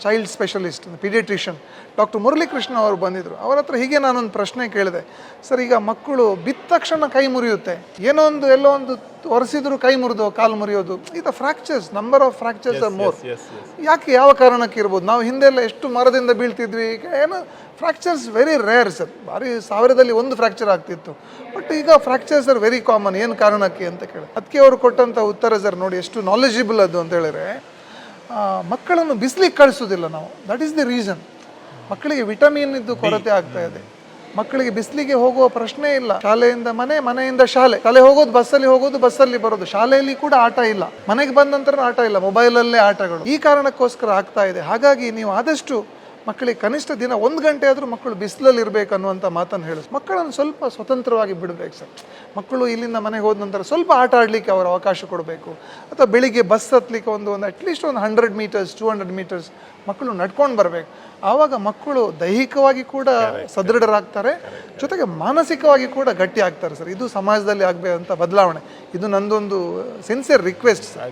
Child specialist paediatrician doctor Muralikrishna ಅವರು ಬಂದಿದ್ದರು. ಅವರ ಹತ್ರ ಹೀಗೆ ನಾನೊಂದು ಪ್ರಶ್ನೆ ಕೇಳಿದೆ, ಸರ್ ಈಗ ಮಕ್ಕಳು ಬಿದ್ದ ತಕ್ಷಣ ಕೈ ಮುರಿಯುತ್ತೆ, ಏನೋ ಒಂದು ಎಲ್ಲೋ ಒಂದು ಒರೆಸಿದ್ರು ಕೈ ಮುರಿದು ಕಾಲು ಮುರಿಯೋದು, ಇದು fractures, number of fractures are more. ಯಾಕೆ, ಯಾವ ಕಾರಣಕ್ಕೆ ಇರ್ಬೋದು? ನಾವು ಹಿಂದೆಲ್ಲ ಎಷ್ಟು ಮರದಿಂದ ಬೀಳ್ತಿದ್ವಿ, ಏನೋ ಫ್ರಾಕ್ಚರ್ಸ್ ವೆರಿ ರೇರ್ ಸರ್, ಭಾರಿ 1000ದಲ್ಲಿ ಒಂದು ಫ್ರಾಕ್ಚರ್ ಆಗ್ತಿತ್ತು. ಬಟ್ ಈಗ ಫ್ರಾಕ್ಚರ್ಸ್ ಆರ್ ವೆರಿ ಕಾಮನ್. ಏನು ಕಾರಣಕ್ಕೆ ಅಂತ ಕೇಳಿ ಅದಕ್ಕೆ ಅವರು ಕೊಟ್ಟಂಥ ಉತ್ತರ ಸರ್ ನೋಡಿ ಎಷ್ಟು ನಾಲೆಜಬಲ್ ಅದು ಅಂತ ಹೇಳಿದ್ರೆ, ಮಕ್ಕಳನ್ನು ಬಿಸಿಲಿಗೆ ಕಳಿಸೋದಿಲ್ಲ ನಾವು, ದಟ್ ಈಸ್ ದಿ ರೀಸನ್. ಮಕ್ಕಳಿಗೆ ವಿಟಮಿನ್ ಇದ್ದು ಕೊರತೆ ಆಗ್ತಾ ಇದೆ. ಮಕ್ಕಳಿಗೆ ಬಿಸಿಲಿಗೆ ಹೋಗುವ ಪ್ರಶ್ನೆ ಇಲ್ಲ. ಶಾಲೆಯಿಂದ ಮನೆ, ಮನೆಯಿಂದ ಶಾಲೆ, ಶಾಲೆ ಹೋಗೋದು ಬಸ್ಸಲ್ಲಿ ಹೋಗೋದು, ಬಸ್ಸಲ್ಲಿ ಬರೋದು. ಶಾಲೆಯಲ್ಲಿ ಕೂಡ ಆಟ ಇಲ್ಲ, ಮನೆಗೆ ಬಂದ ನಂತರ ಆಟ ಇಲ್ಲ, ಮೊಬೈಲಲ್ಲೇ ಆಟಗಳು. ಈ ಕಾರಣಕ್ಕೋಸ್ಕರ ಆಗ್ತಾ ಇದೆ. ಹಾಗಾಗಿ ನೀವು ಆದಷ್ಟು ಮಕ್ಕಳಿಗೆ ಕನಿಷ್ಠ ದಿನ 1 ಗಂಟೆ ಆದರೂ ಮಕ್ಕಳು ಬಿಸಿಲಲ್ಲಿ ಇರಬೇಕು ಅನ್ನುವಂಥ ಮಾತನ್ನು ಹೇಳಿ ಮಕ್ಕಳನ್ನು ಸ್ವಲ್ಪ ಸ್ವತಂತ್ರವಾಗಿ ಬಿಡಬೇಕು ಸರ್. ಮಕ್ಕಳು ಇಲ್ಲಿಂದ ಮನೆಗೆ ಹೋದ ನಂತರ ಸ್ವಲ್ಪ ಆಟ ಆಡಲಿಕ್ಕೆ ಅವರ ಅವಕಾಶ ಕೊಡಬೇಕು. ಅಥವಾ ಬೆಳಿಗ್ಗೆ ಬಸ್ ಹತ್ತಲಿಕ್ಕೆ ಒಂದು ಅಟ್ಲೀಸ್ಟ್ ಒಂದು 100 ಮೀಟರ್ಸ್ 200 ಮೀಟರ್ಸ್ ಮಕ್ಕಳು ನಡ್ಕೊಂಡು ಬರಬೇಕು. ಆವಾಗ ಮಕ್ಕಳು ದೈಹಿಕವಾಗಿ ಕೂಡ ಸದೃಢರಾಗ್ತಾರೆ, ಜೊತೆಗೆ ಮಾನಸಿಕವಾಗಿ ಕೂಡ ಗಟ್ಟಿ ಆಗ್ತಾರೆ ಸರ್. ಇದು ಸಮಾಜದಲ್ಲಿ ಆಗಬೇಕಂತ ಬದಲಾವಣೆ. ಇದು ನಂದೊಂದು ಸಿನ್ಸಿಯರ್ ರಿಕ್ವೆಸ್ಟ್ ಸರ್.